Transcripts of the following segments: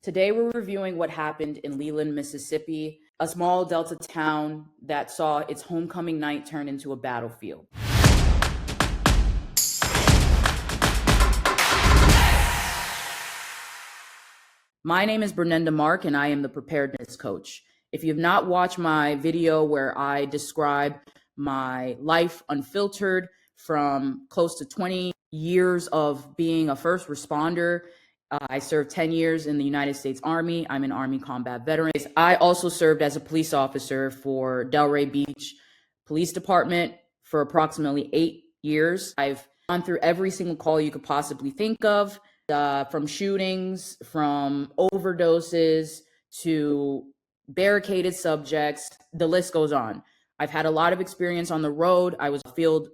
Today, we're reviewing what happened in Leland, Mississippi, a small Delta town that saw its homecoming night turn into a battlefield. My name is Brenda Mark, and I am the Preparedness Coach. If you have not watched my video where I describe my life unfiltered from close to 20 years of being a first responder, I served 10 years in the United States Army. I'm an Army combat veteran. I also served as a police officer for Delray Beach Police Department for approximately 8 years. I've gone through every single call you could possibly think of, from shootings, from overdoses, to barricaded subjects. The list goes on. I've had a lot of experience on the road. I was a field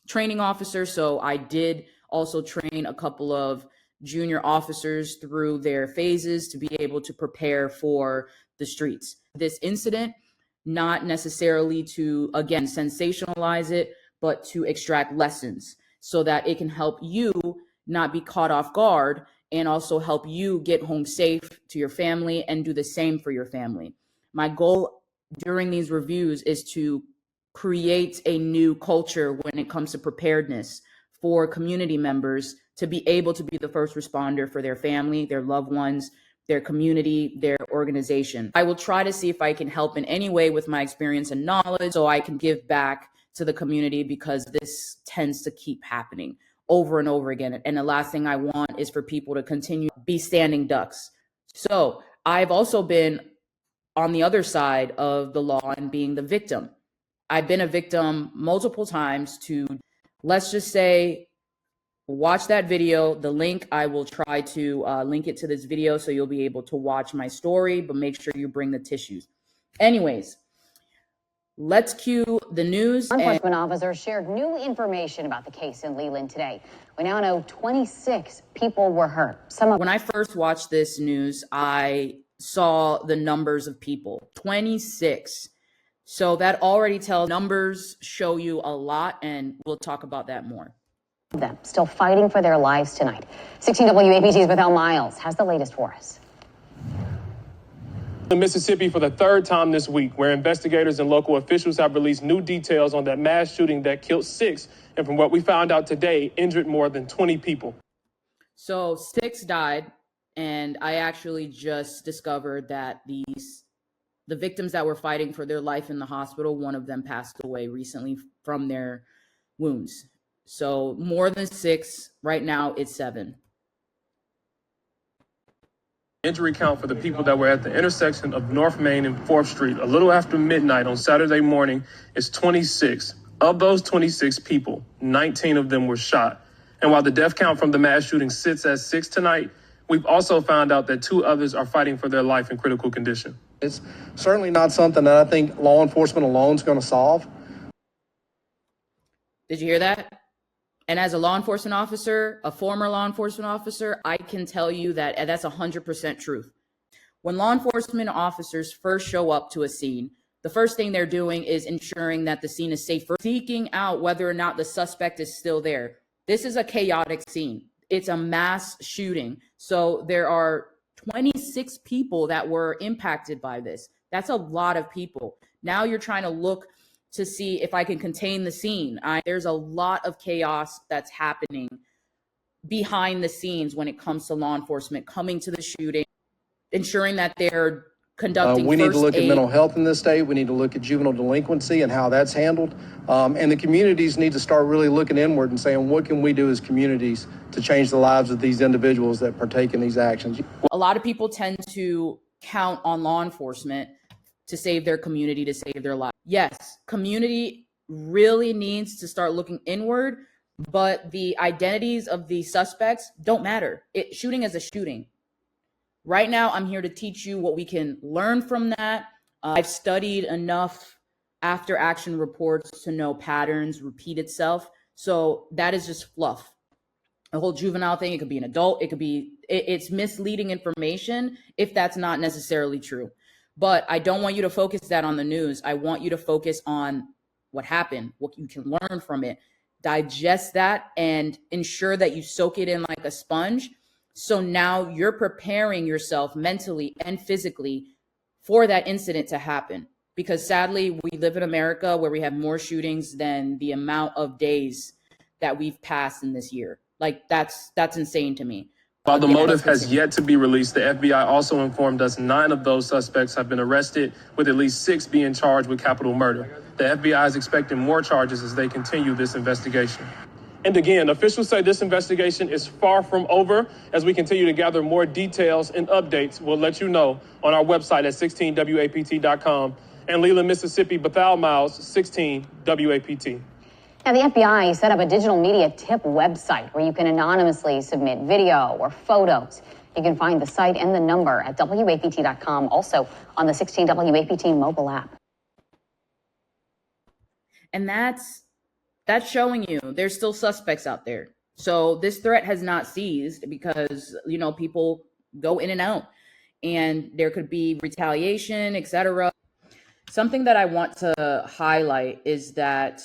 training officer, so I did also train a couple of junior officers through their phases to be able to prepare for the streets. This incident, not necessarily to, again, sensationalize it, but to extract lessons so that it can help you not be caught off guard and also help you get home safe to your family and do the same for your family. My goal during these reviews is to create a new culture when it comes to preparedness for community members to be able to be the first responder for their family, their loved ones, their community, their organization. I will try to see if I can help in any way with my experience and knowledge so I can give back to the community, because this tends to keep happening over and over again. And the last thing I want is for people to continue to be standing ducks. So I've also been on the other side of the law and being the victim. I've been a victim multiple times to, let's just say, watch that video. The link, I will try to link it to this video so you'll be able to watch my story, but make sure you bring the tissues. Anyways, let's cue the news. Enforcement officers shared new information about the case in Leland today. We now know 26 people were hurt. When I first watched this news, I saw the numbers of people, 26. So that already tells, numbers show you a lot, and we'll talk about that more. Them still fighting for their lives tonight. 16 WAPT's Bethel Miles has the latest for us. In Mississippi for the third time this week, where investigators and local officials have released new details on that mass shooting that killed 6, and from what we found out today, injured more than 20 people. So 6 died, and I actually just discovered that the victims that were fighting for their life in the hospital, one of them passed away recently from their wounds. So more than 6, right now it's 7. Injury count for the people that were at the intersection of North Main and 4th Street a little after midnight on Saturday morning is 26. Of those 26 people, 19 of them were shot. And while the death count from the mass shooting sits at 6 tonight, we've also found out that 2 others are fighting for their life in critical condition. It's certainly not something that I think law enforcement alone is going to solve. Did you hear that? And as a law enforcement officer, a former law enforcement officer, I can tell you that that's 100% truth. When law enforcement officers first show up to a scene, the first thing they're doing is ensuring that the scene is safe, seeking out whether or not the suspect is still there. This is a chaotic scene. It's a mass shooting. So there are 26 people that were impacted by this. That's a lot of people. Now you're trying to look to see if I can contain the scene. There's a lot of chaos that's happening behind the scenes when it comes to law enforcement coming to the shooting, ensuring that they're conducting we need to look first at aid. mental health in this state. We need to look at juvenile delinquency and how that's handled. And the communities need to start really looking inward and saying, what can we do as communities to change the lives of these individuals that partake in these actions? A lot of people tend to count on law enforcement to save their community, to save their life. Yes, community really needs to start looking inward, but the identities of the suspects don't matter. Shooting is a shooting. Right now, I'm here to teach you what we can learn from that. I've studied enough after action reports to know patterns repeat itself. So that is just fluff. The whole juvenile thing, it could be an adult, it's misleading information if that's not necessarily true. But I don't want you to focus that on the news. I want you to focus on what happened, what you can learn from it, digest that, and ensure that you soak it in like a sponge So now you're preparing yourself mentally and physically for that incident to happen. Because sadly, we live in America where we have more shootings than the amount of days that we've passed in this year. Like that's insane to me. While the Again, motive let's has continue. yet to be released, the FBI also informed us 9 of those suspects have been arrested, with at least 6 being charged with capital murder. The FBI is expecting more charges as they continue this investigation. And again, officials say this investigation is far from over. As we continue to gather more details and updates, we'll let you know on our website at 16wapt.com and Leland, Mississippi, Bethel Miles, 16WAPT. Now, the FBI set up a digital media tip website where you can anonymously submit video or photos. You can find the site and the number at WAPT.com, also on the 16 WAPT mobile app. And that's showing you there's still suspects out there. So this threat has not ceased because, people go in and out and there could be retaliation, etc. Something that I want to highlight is that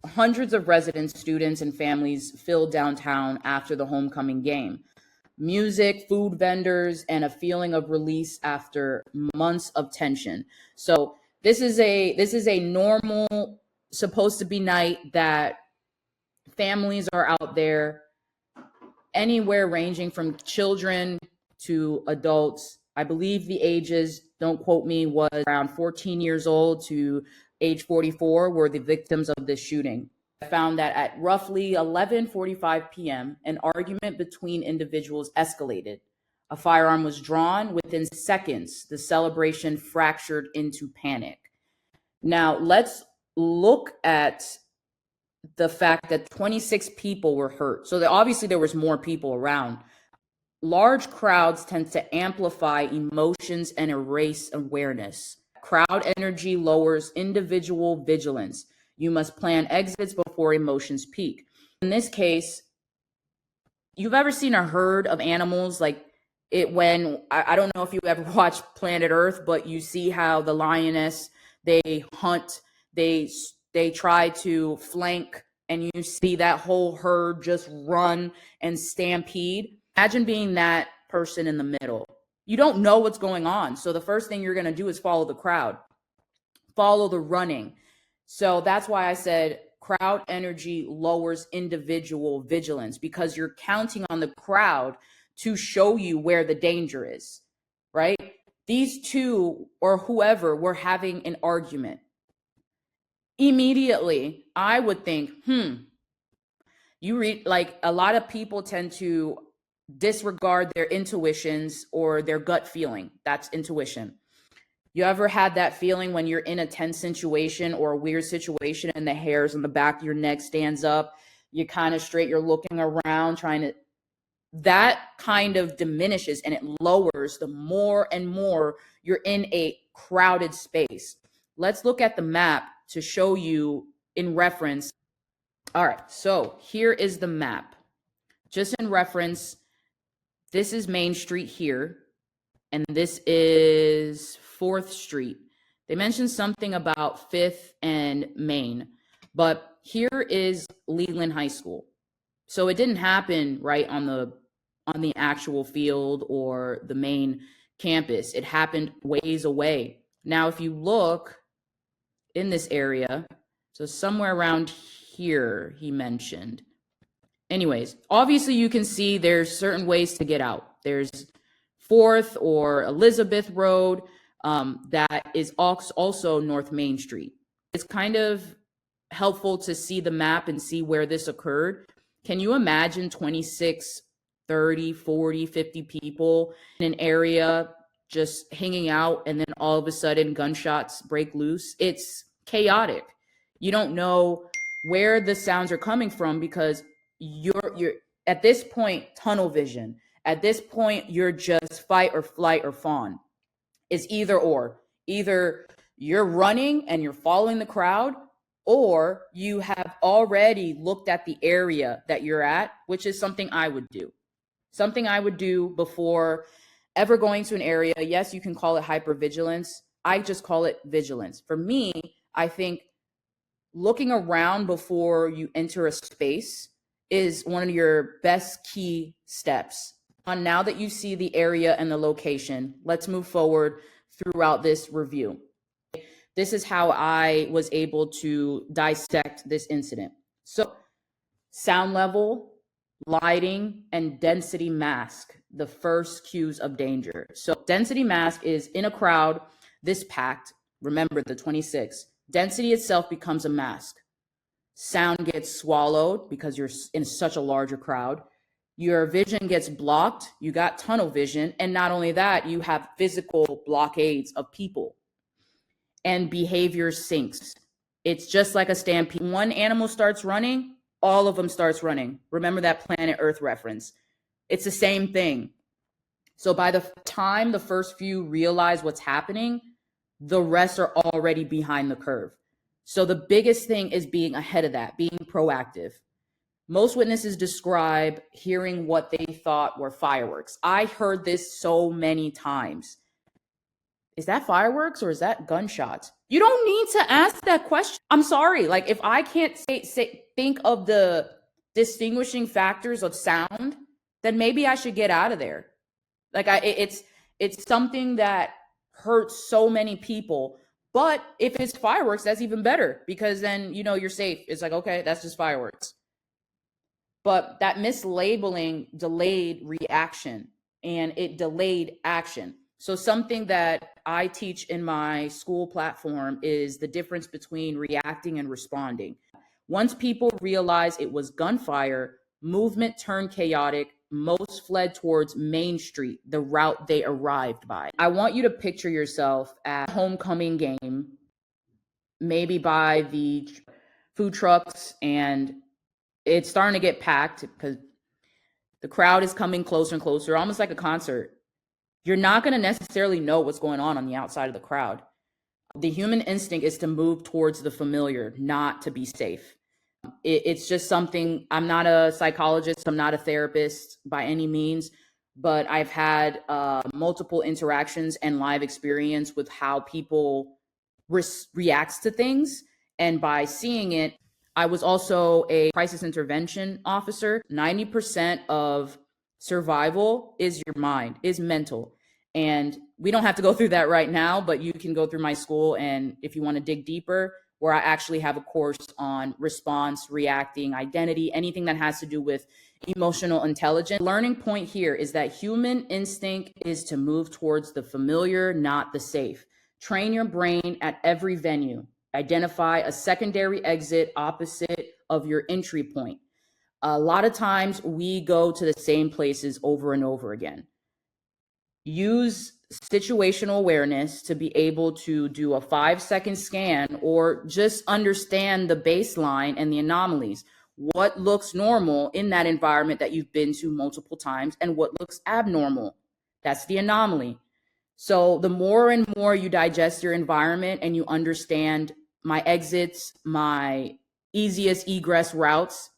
hundreds of residents, students, and families filled downtown after the homecoming game. Music, food vendors, and a feeling of release after months of tension. So this is a normal, supposed to be night that families are out there, anywhere ranging from children to adults. I believe the ages, don't quote me, was around 14 years old to age 44 were the victims of this shooting. I found that at roughly 11:45 p.m., an argument between individuals escalated. A firearm was drawn. Within seconds, the celebration fractured into panic. Now, let's look at the fact that 26 people were hurt. So obviously there was more people around. Large crowds tend to amplify emotions and erase awareness. Crowd energy lowers individual vigilance. You must plan exits before emotions peak. In this case, you've ever seen a herd of animals like it when I don't know if you ever watched Planet Earth, but you see how the lioness, they hunt, they try to flank, and you see that whole herd just run and stampede. Imagine being that person in the middle. You don't know what's going on. So the first thing you're going to do is follow the crowd, follow the running. So that's why I said crowd energy lowers individual vigilance, because you're counting on the crowd to show you where the danger is, right? These two or whoever were having an argument. Immediately, I would think, you read, like, a lot of people tend to disregard their intuitions or their gut feeling. That's intuition. You ever had that feeling when you're in a tense situation or a weird situation and the hairs on the back of your neck stands up, you're kind of straight, you're looking around that kind of diminishes and it lowers the more and more you're in a crowded space. Let's look at the map to show you in reference. All right, so here is the map. Just in reference, this is Main Street here, and this is 4th Street. They mentioned something about 5th and Main, but here is Leland High School. So it didn't happen right on the actual field or the main campus. It happened ways away. Now, if you look in this area, so somewhere around here, he mentioned. Anyways, obviously you can see there's certain ways to get out. There's 4th or Elizabeth Road, that is also North Main Street. It's kind of helpful to see the map and see where this occurred. Can you imagine 26, 30, 40, 50 people in an area just hanging out, and then all of a sudden gunshots break loose? It's chaotic. You don't know where the sounds are coming from because you're at this point tunnel vision. At this point, you're just fight or flight or fawn. It's either or. Either you're running and you're following the crowd, or you have already looked at the area that you're at, which is something I would do. Something I would do before ever going to an area. Yes, you can call it hypervigilance. I just call it vigilance. For me, I think looking around before you enter a space is one of your best key steps. Now that you see the area and the location, let's move forward throughout this review. This is how I was able to dissect this incident. So, sound level, lighting, and density mask, the first cues of danger. So, density mask is in a crowd this packed, remember the 26, density itself becomes a mask. Sound gets swallowed because you're in such a larger crowd. Your vision gets blocked. You got tunnel vision. And not only that, you have physical blockades of people, and behavior sinks. It's just like a stampede. One animal starts running, all of them starts running. Remember that Planet Earth reference. It's the same thing. So by the time the first few realize what's happening, the rest are already behind the curve. So the biggest thing is being ahead of that, being proactive. Most witnesses describe hearing what they thought were fireworks. I heard this so many times. Is that fireworks or is that gunshots? You don't need to ask that question. I'm sorry. Like, if I can't think of the distinguishing factors of sound, then maybe I should get out of there. Like, it's something that hurts so many people. But if it's fireworks, that's even better, because then, you're safe. It's like, okay, that's just fireworks. But that mislabeling delayed reaction, and it delayed action. So something that I teach in my school platform is the difference between reacting and responding. Once people realized it was gunfire, movement turned chaotic. Most fled towards Main Street, the route they arrived by. I want you to picture yourself at a homecoming game, maybe by the food trucks, and it's starting to get packed because the crowd is coming closer and closer, almost like a concert. You're not going to necessarily know what's going on the outside of the crowd. The human instinct is to move towards the familiar, not to be safe. It's just something. I'm not a psychologist. I'm not a therapist by any means, but I've had multiple interactions and live experience with how people reacts to things. And by seeing it, I was also a crisis intervention officer. 90% of survival is your mind, is mental. And we don't have to go through that right now, but you can go through my school. And if you want to dig deeper, where I actually have a course on response, reacting, identity, anything that has to do with emotional intelligence. Learning point here is that human instinct is to move towards the familiar, not the safe. Train your brain at every venue. Identify a secondary exit opposite of your entry point. A lot of times we go to the same places over and over again. Use situational awareness to be able to do a 5-second scan, or just understand the baseline and the anomalies. What looks normal in that environment that you've been to multiple times, and what looks abnormal. That's the anomaly. So the more and more you digest your environment and you understand my exits, my easiest egress routes,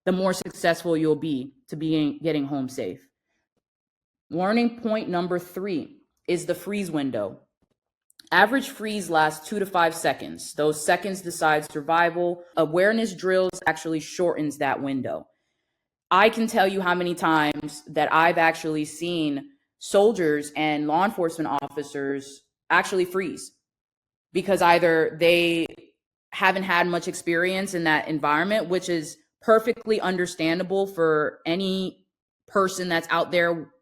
the more successful you'll be to getting home safe. Learning point number 3 is the freeze window. Average freeze lasts 2 to 5 seconds. Those seconds decide survival. Awareness drills actually shortens that window. I can tell you how many times that I've actually seen soldiers and law enforcement officers actually freeze, because either they haven't had much experience in that environment, which is perfectly understandable for any person that's out there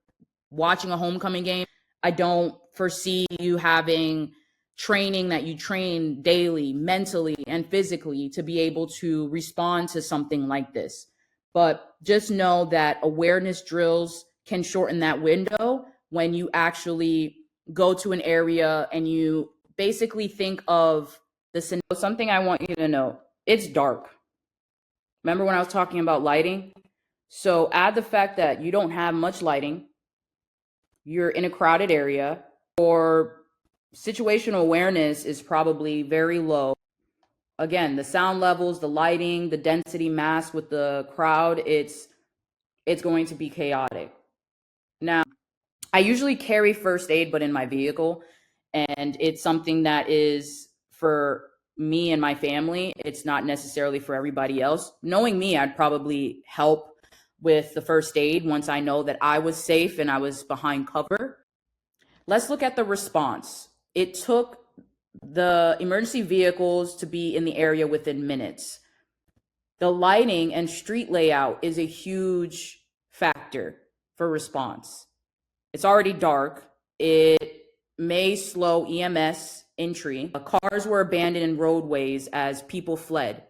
watching a homecoming game. I don't foresee you having training that you train daily, mentally and physically, to be able to respond to something like this. But just know that awareness drills can shorten that window when you actually go to an area and you basically think of the scenario. Something I want you to know, it's dark. Remember when I was talking about lighting? So add the fact that you don't have much lighting, you're in a crowded area, or situational awareness is probably very low. Again, the sound levels, the lighting, the density mask with the crowd, it's going to be chaotic. Now, I usually carry first aid, but in my vehicle, and it's something that is for me and my family. It's not necessarily for everybody else. Knowing me, I'd probably help with the first aid once I know that I was safe and I was behind cover. Let's look at the response. It took the emergency vehicles to be in the area within minutes. The lighting and street layout is a huge factor for response. It's already dark. It may slow EMS entry. Cars were abandoned in roadways as people fled.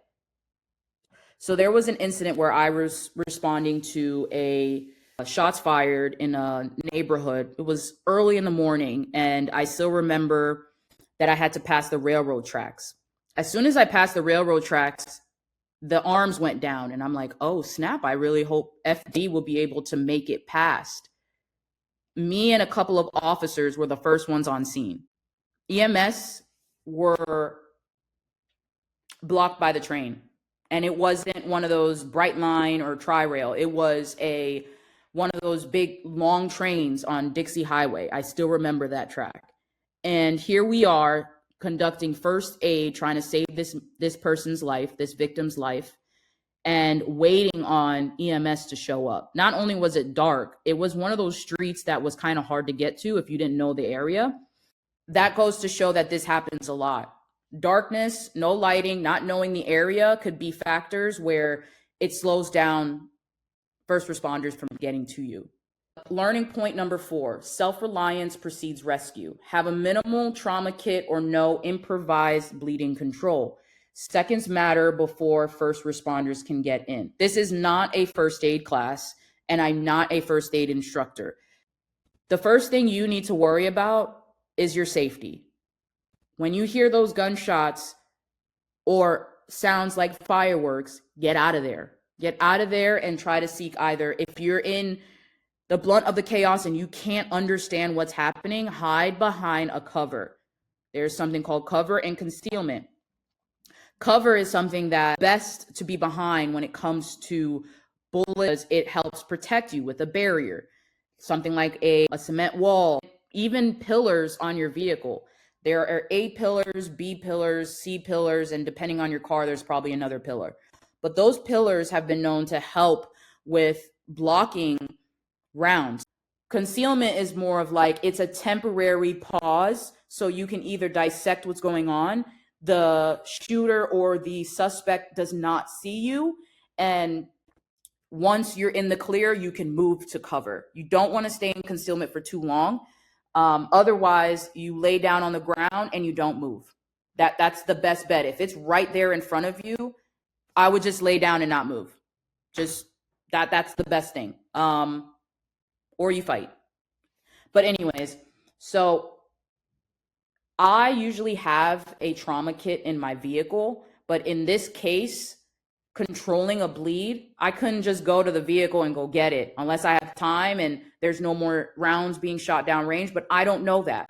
So there was an incident where I was responding to a shots fired in a neighborhood. It was early in the morning, and I still remember that I had to pass the railroad tracks. As soon as I passed the railroad tracks, the arms went down, and I'm like, oh snap, I really hope FD will be able to make it past. Me and a couple of officers were the first ones on scene. EMS were blocked by the train, and it wasn't one of those bright line or tri-rail. It was one of those big long trains on Dixie Highway. I still remember that track. And here we are conducting first aid, trying to save this person's life, this victim's life, and waiting on EMS to show up. Not only was it dark, it was one of those streets that was kind of hard to get to if you didn't know the area. That goes to show that this happens a lot. Darkness, no lighting, not knowing the area could be factors where it slows down first responders from getting to you. Learning point number 4, self-reliance precedes rescue. Have a minimal trauma kit or no improvised bleeding control. Seconds matter before first responders can get in. This is not a first aid class, and I'm not a first aid instructor. The first thing you need to worry about is your safety. When you hear those gunshots or sounds like fireworks, get out of there. Get out of there and try to seek either, if you're in the blunt of the chaos and you can't understand what's happening, hide behind a cover. There's something called cover and concealment. Cover is something that best to be behind when it comes to bullets. It helps protect you with a barrier, something like a cement wall, even pillars on your vehicle. There are A pillars, B pillars, C pillars, and depending on your car, there's probably another pillar. But those pillars have been known to help with blocking rounds. Concealment is more of like, it's a temporary pause so you can either dissect what's going on. The shooter or the suspect does not see you, and once you're in the clear, you can move to cover. You don't want to stay in concealment for too long. Otherwise, you lay down on the ground and you don't move. That's the best bet. If it's right there in front of you, I would just lay down and not move. Just that's the best thing. Or you fight. But anyways, so I usually have a trauma kit in my vehicle, but in this case, controlling a bleed, I couldn't just go to the vehicle and go get it unless I have time and there's no more rounds being shot down range, but I don't know that.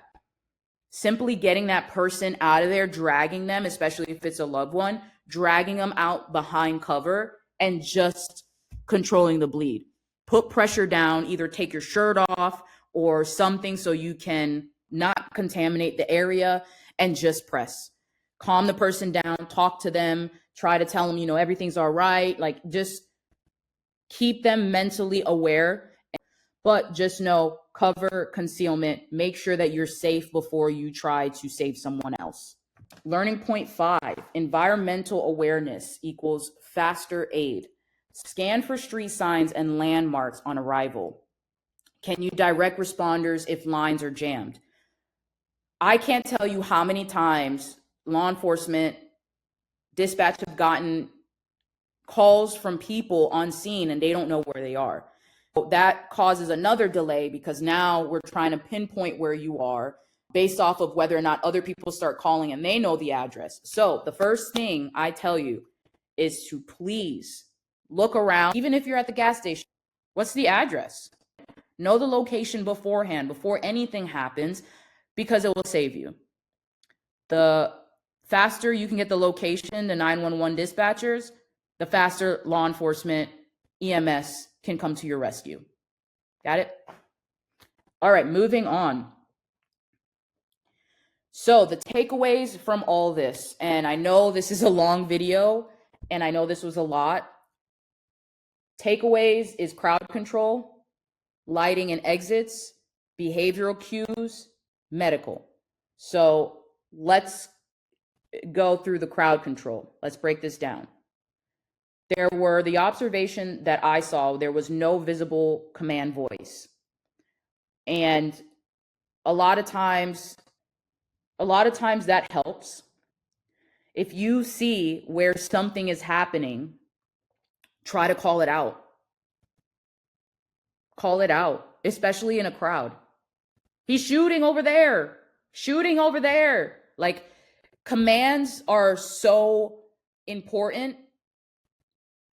Simply getting that person out of there, dragging them, especially if it's a loved one, dragging them out behind cover and just controlling the bleed. Put pressure down, either take your shirt off or something so you can not contaminate the area, and just press. Calm the person down, talk to them, try to tell them, everything's all right. Like, just keep them mentally aware, but just know, cover, concealment, make sure that you're safe before you try to save someone else. Learning point 5, environmental awareness equals faster aid. Scan for street signs and landmarks on arrival. Can you direct responders if lines are jammed? I can't tell you how many times law enforcement dispatch have gotten calls from people on scene and they don't know where they are. That causes another delay because now we're trying to pinpoint where you are based off of whether or not other people start calling and they know the address. So the first thing I tell you is to please look around, even if you're at the gas station. What's the address? Know the location beforehand, before anything happens, because it will save you. The faster you can get the location to 911 dispatchers, the faster law enforcement, EMS can come to your rescue. Got it? All right, moving on. So the takeaways from all this, and I know this is a long video, and I know this was a lot. Takeaways is crowd control, lighting and exits, behavioral cues, medical. So let's go through the crowd control. Let's break this down. The observation that I saw, there was no visible command voice. And a lot of times that helps. If you see where something is happening, try to call it out. Call it out, especially in a crowd. He's shooting over there. Shooting over there. Like, commands are so important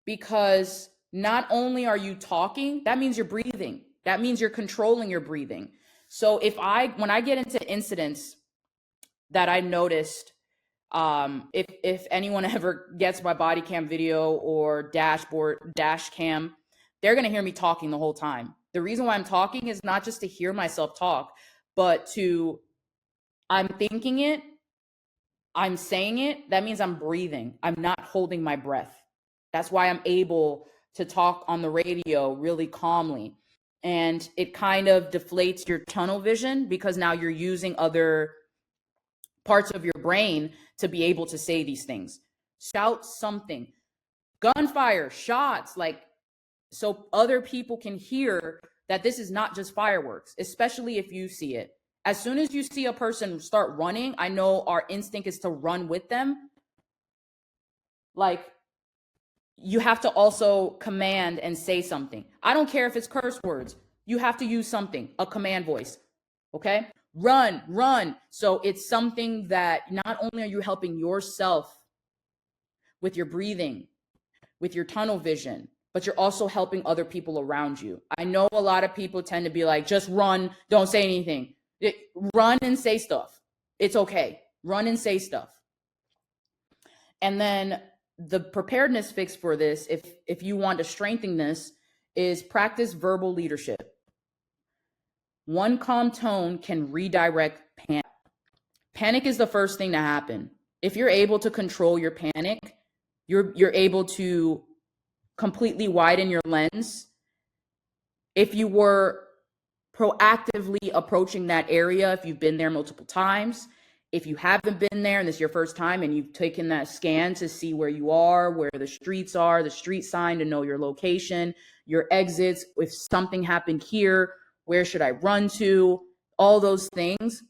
because not only are you talking, that means you're breathing. That means you're controlling your breathing. So when I get into incidents that I noticed, if anyone ever gets my body cam video or dash cam, they're going to hear me talking the whole time. The reason why I'm talking is not just to hear myself talk, but I'm thinking it, I'm saying it. That means I'm breathing. I'm not holding my breath. That's why I'm able to talk on the radio really calmly. And it kind of deflates your tunnel vision because now you're using other parts of your brain to be able to say these things. Shout something. Gunfire, shots, so other people can hear that this is not just fireworks, especially if you see it. As soon as you see a person start running, I know our instinct is to run with them. Like, you have to also command and say something. I don't care if it's curse words. You have to use something, a command voice. Okay? Run, run. So it's something that not only are you helping yourself with your breathing, with your tunnel vision, but you're also helping other people around you. I know a lot of people tend to be like, just run, don't say anything. Run and say stuff. It's okay. Run and say stuff. And then the preparedness fix for this, if you want to strengthen this, is practice verbal leadership. One calm tone can redirect panic. Panic is the first thing to happen. If you're able to control your panic, you're able to completely widen your lens. If you were proactively approaching that area, if you've been there multiple times, if you haven't been there and this is your first time and you've taken that scan to see where you are, where the streets are, the street sign to know your location, your exits, if something happened here, where should I run to, all those things.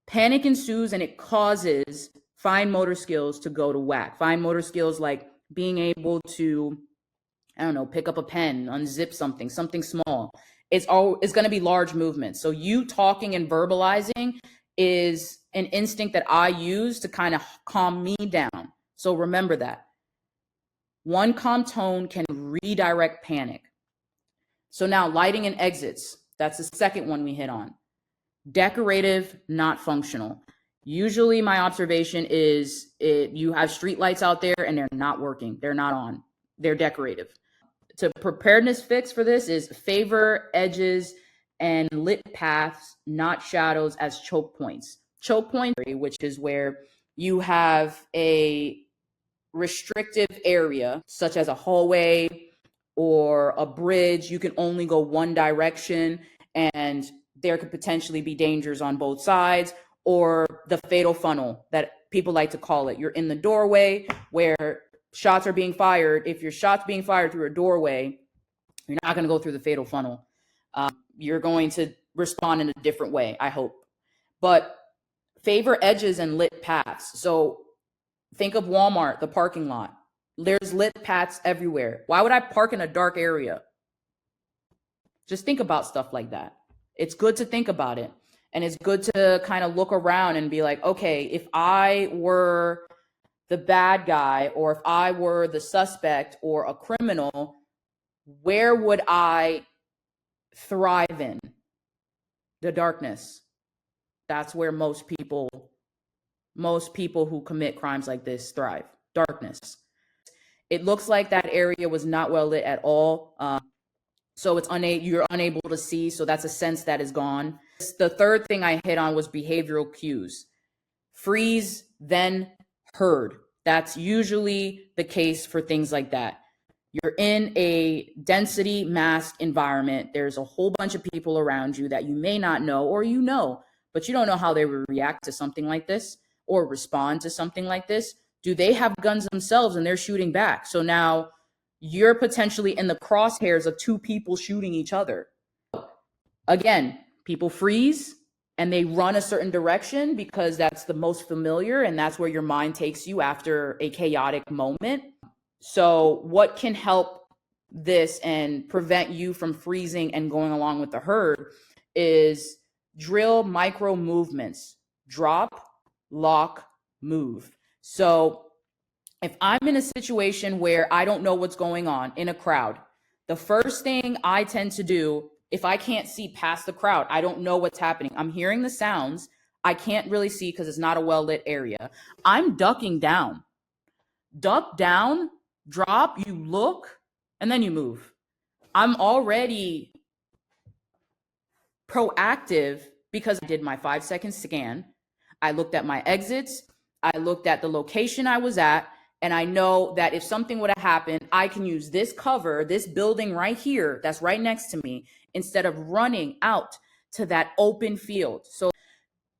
Panic ensues and it causes fine motor skills to go to whack. Fine motor skills like being able to, I don't know, pick up a pen, unzip something small. It's going to be large movements. So you talking and verbalizing is an instinct that I use to kind of calm me down. So remember that. One calm tone can redirect panic. So now lighting and exits. That's the second one we hit on. Decorative, not functional. Usually my observation is you have street lights out there and they're not working. They're not on. They're decorative. To preparedness fix for this is favor edges and lit paths, not shadows, as choke points. Choke points, which is where you have a restrictive area, such as a hallway or a bridge. You can only go one direction, and there could potentially be dangers on both sides, or the fatal funnel that people like to call it. You're in the doorway where shots are being fired. If your shot's being fired through a doorway, you're not going to go through the fatal funnel. You're going to respond in a different way, I hope. But favor edges and lit paths. So think of Walmart, the parking lot. There's lit paths everywhere. Why would I park in a dark area? Just think about stuff like that. It's good to think about it. And it's good to kind of look around and be like, okay, if I were the bad guy, or if I were the suspect or a criminal, where would I thrive in? The darkness. That's where most people who commit crimes like this thrive. Darkness. It looks like that area was not well lit at all. So you're unable to see. So that's a sense that is gone. The third thing I hit on was behavioral cues. Freeze, then herd. That's usually the case for things like that. You're in a density masked environment. There's a whole bunch of people around you that you may not know, or you know, but you don't know how they would react to something like this or respond to something like this. Do they have guns themselves and they're shooting back? So now you're potentially in the crosshairs of two people shooting each other. Again, people freeze and they run a certain direction because that's the most familiar and that's where your mind takes you after a chaotic moment. So what can help this and prevent you from freezing and going along with the herd is drill micro movements. Drop, lock, move. So if I'm in a situation where I don't know what's going on in a crowd, the first thing I tend to do, if I can't see past the crowd, I don't know what's happening. I'm hearing the sounds. I can't really see because it's not a well-lit area. I'm ducking down. Duck down, drop, you look, and then you move. I'm already proactive because I did my 5-second scan. I looked at my exits. I looked at the location I was at. And I know that if something would have happened, I can use this cover, this building right here, that's right next to me, instead of running out to that open field. So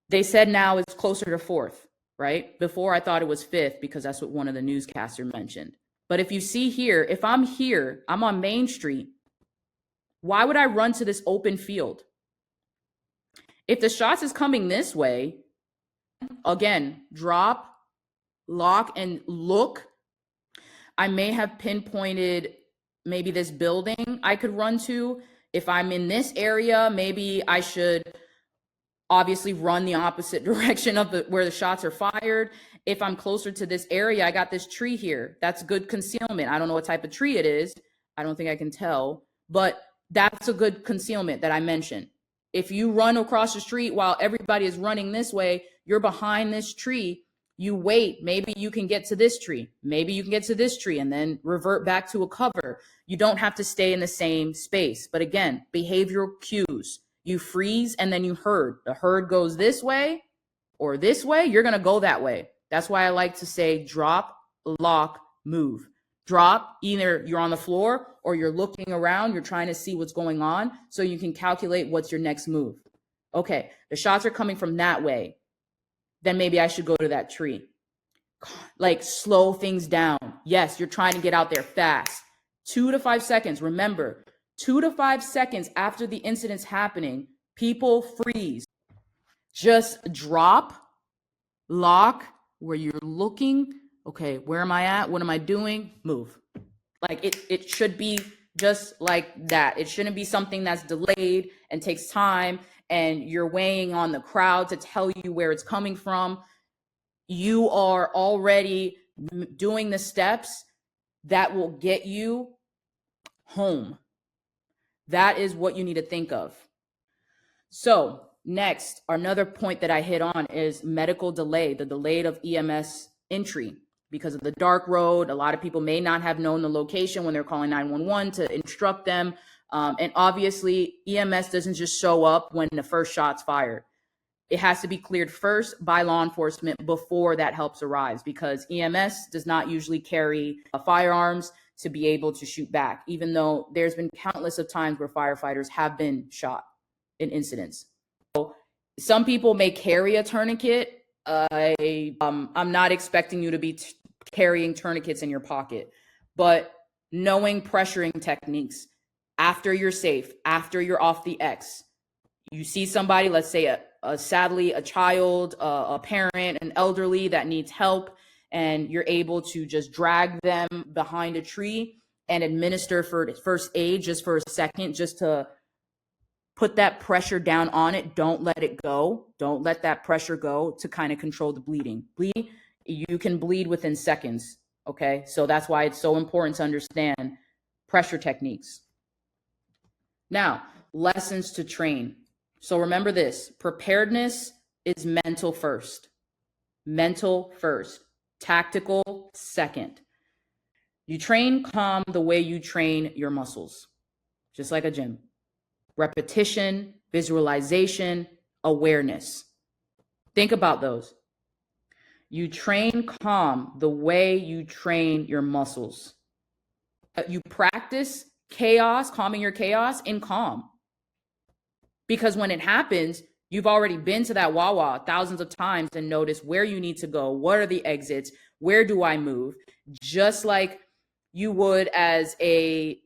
they said now it's closer to 4th, right? Before I thought it was 5th because that's what one of the newscasters mentioned. But if you see here, if I'm here, I'm on Main Street, why would I run to this open field? If the shots is coming this way, again, drop, lock, and look. I may have pinpointed maybe this building I could run to. If I'm in this area, maybe I should obviously run the opposite direction of where the shots are fired. If I'm closer to this area, I got this tree here. That's good concealment. I don't know what type of tree it is. I don't think I can tell, but that's a good concealment that I mentioned. If you run across the street while everybody is running this way, you're behind this tree. You wait, maybe you can get to this tree. Maybe you can get to this tree and then revert back to a cover. You don't have to stay in the same space. But again, behavioral cues. You freeze and then you herd. The herd goes this way or this way, you're going to go that way. That's why I like to say drop, lock, move. Drop, either you're on the floor or you're looking around, you're trying to see what's going on so you can calculate what's your next move. Okay, the shots are coming from that way. Then maybe I should go to that tree. Like slow things down. Yes, you're trying to get out there fast. 2 to 5 seconds. Remember, 2 to 5 seconds after the incident's happening, people freeze. Just drop, lock, where you're looking. Okay, where am I at? What am I doing? Move. Like it should be just like that. It shouldn't be something that's delayed and takes time and you're weighing on the crowd to tell you where it's coming from. You are already doing the steps that will get you home. That is what you need to think of. So next, another point that I hit on is medical delay, the delay of EMS entry. Because of the dark road, a lot of people may not have known the location when they're calling 911 to instruct them. And obviously, EMS doesn't just show up when the first shot's fired. It has to be cleared first by law enforcement before that help arrives, because EMS does not usually carry firearms to be able to shoot back, even though there's been countless of times where firefighters have been shot in incidents. So some people may carry a tourniquet. I'm not expecting you to be carrying tourniquets in your pocket, but knowing pressuring techniques after you're safe, after you're off the X, you see somebody, let's say sadly a child, a parent, an elderly that needs help, and you're able to just drag them behind a tree and administer first aid just for a second, just to put that pressure down on it. Don't let it go. Don't let that pressure go, to kind of control the bleeding. You can bleed within seconds. Okay. So that's why it's so important to understand pressure techniques. Now, lessons to train. So remember this: preparedness is mental first. Mental first. Tactical second. You train calm the way you train your muscles, just like a gym. repetition, visualization, awareness. Think about those. You train calm the way you train your muscles. You practice chaos, calming your chaos in calm. Because when it happens, you've already been to that Wawa thousands of times and noticed where you need to go. What are the exits? Where do I move? Just like you would as a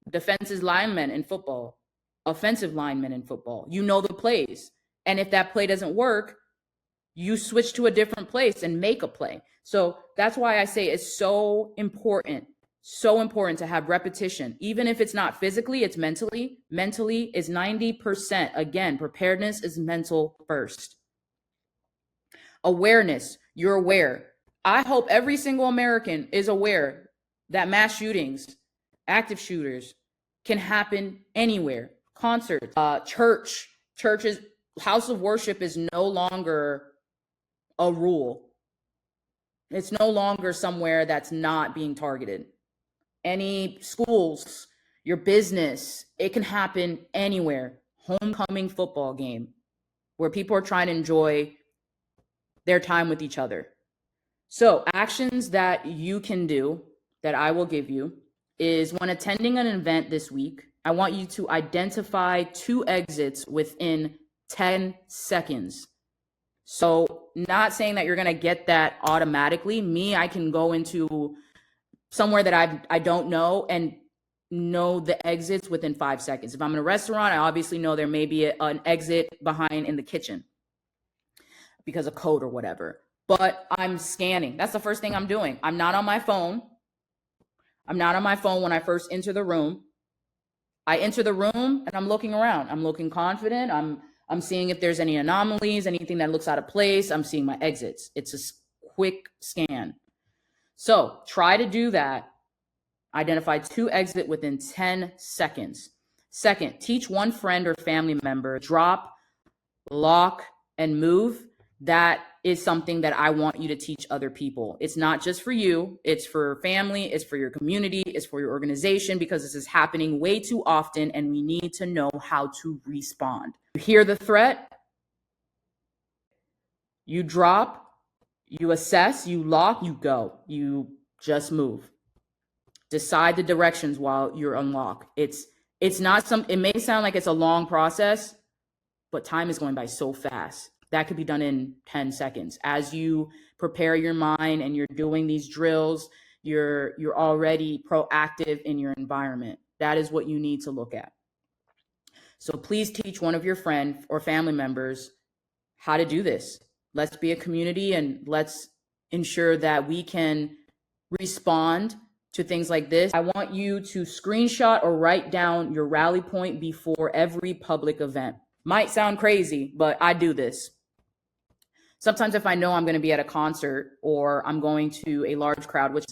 defensive lineman in football, offensive lineman in football. You know the plays. And if that play doesn't work, you switch to a different place and make a play. So that's why I say it's so important to have repetition. Even if it's not physically, it's mentally. Mentally is 90%. Again, preparedness is mental first. Awareness, you're aware. I hope every single American is aware that mass shootings, active shooters can happen anywhere. Concerts, churches, house of worship is no longer a rule. It's no longer somewhere that's not being targeted. Any schools, your business, it can happen anywhere. Homecoming football game where people are trying to enjoy their time with each other. So actions that you can do that I will give you is when attending an event this week, I want you to identify 2 exits within 10 seconds. So not saying that you're going to get that automatically. Me, I can go into somewhere that I don't know and know the exits within 5 seconds. If I'm in a restaurant, I obviously know there may be an exit behind in the kitchen because of code or whatever. But I'm scanning. That's the first thing I'm doing. I'm not on my phone. I'm not on my phone when I first enter the room. I enter the room and I'm looking around. I'm looking confident. I'm seeing if there's any anomalies, anything that looks out of place. I'm seeing my exits. It's a quick scan. So try to do that. Identify 2 exits within 10 seconds. Second, teach one friend or family member, drop, lock, and move. That is something that I want you to teach other people. It's not just for you. It's for family. It's for your community. It's for your organization, because this is happening way too often and we need to know how to respond. You hear the threat, you drop, you assess, you lock, you go. You just move. Decide the directions while you're unlocked. It's not it may sound like it's a long process, but time is going by so fast. That could be done in 10 seconds. As you prepare your mind and you're doing these drills, you're already proactive in your environment. That is what you need to look at. So please teach one of your friend or family members how to do this. Let's be a community and let's ensure that we can respond to things like this. I want you to screenshot or write down your rally point before every public event. Might sound crazy, but I do this. Sometimes if I know I'm going to be at a concert or I'm going to a large crowd, which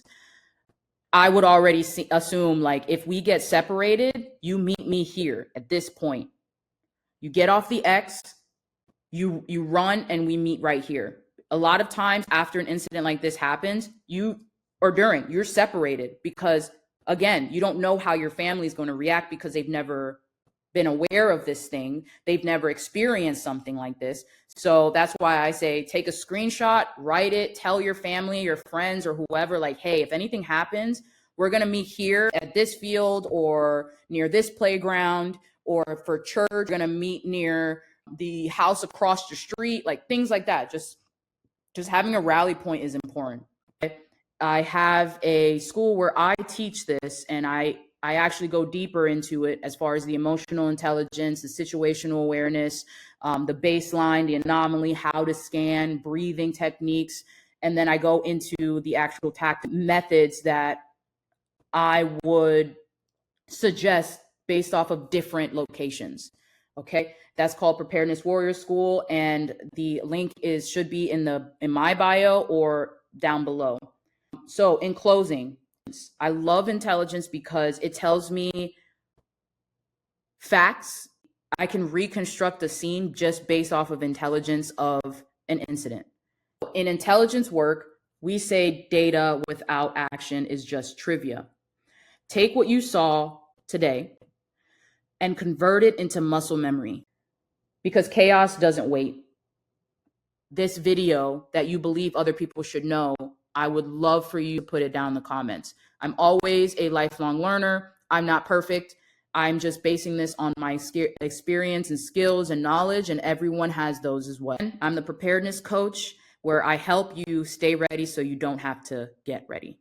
I would already assume, like, if we get separated, you meet me here at this point. You get off the X, you run, and we meet right here. A lot of times after an incident like this happens, you're separated because, again, you don't know how your family is going to react because they've never been aware of this thing. They've never experienced something like this. So that's why I say take a screenshot, write it, tell your family, your friends, or whoever, like, hey, if anything happens, we're going to meet here at this field or near this playground, or for church, we're going to meet near the house across the street, like things like that. Just having a rally point is important. I have a school where I teach this, and I actually go deeper into it as far as the emotional intelligence, the situational awareness, the baseline, the anomaly, how to scan, breathing techniques. And then I go into the actual tactic methods that I would suggest based off of different locations. Okay, that's called Preparedness Warrior School, and the link should be in my bio or down below. So in closing, I love intelligence because it tells me facts. I can reconstruct a scene just based off of intelligence of an incident. In intelligence work, we say data without action is just trivia. Take what you saw today, and convert it into muscle memory, because chaos doesn't wait. This video that you believe other people should know, I would love for you to put it down in the comments. I'm always a lifelong learner. I'm not perfect. I'm just basing this on my experience and skills and knowledge, and everyone has those as well. I'm the preparedness coach, where I help you stay ready so you don't have to get ready.